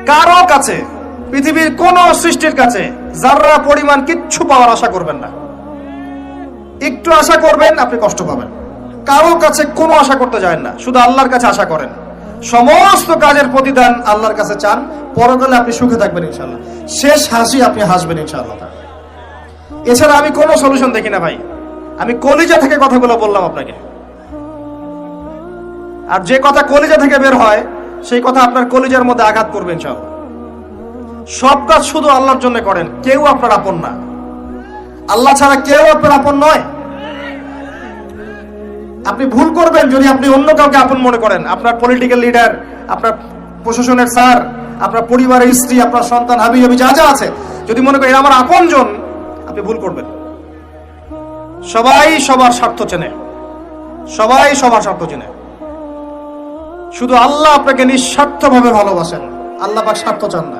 কারো কাছে, পৃথিবীর কোন সৃষ্টির কাছে যাররা পরিমাণ কিচ্ছু পাওয়ার আশা করবেন না। একটু আশা করবেন আপনি কষ্ট পাবেন। কারো কাছে কোনো আশা করতে যায় না, শুধু আল্লাহর কাছে আশা করেন। সমস্ত কাজের প্রতিদান আল্লাহর কাছে চান, পরকালে আপনি সুখে থাকবেন ইনশাআল্লাহ। শেষ হাসি আপনি হাসবেন ইনশাআল্লাহ। এছাড়া আমি কোনো সলিউশন দেখি না ভাই। আমি কলিজা থেকে কথাগুলো বললাম আপনাকে, আর যে কথা কলিজা থেকে বের হয় সেই কথা আপনার কলিজার মধ্যে আঘাত করবে ইনশাআল্লাহ। সব কাজ শুধু আল্লাহর জন্য করেন, কেউ আপনার আপন না। আল্লাহ ছাড়া কেউ আপনার আপন নয়। আপনি ভুল করবেন যদি আপনি অন্য কাউকে আপন মনে করেন। আপনার পলিটিক্যাল লিডার, আপনার প্রশাসনের স্যার, আপনার পরিবারের স্ত্রী, আপনার সন্তান, হাবি হাবি যা যা আছে, যদি মনে করেন আমার আপনজন, আপনি ভুল করবেন। সবাই সবার স্বার্থ চেনে, সবাই সবার স্বার্থ চেনে। শুধু আল্লাহ আপনাকে নিঃস্বার্থভাবে ভালোবাসেন, আল্লাহ পাক স্বার্থ চান না।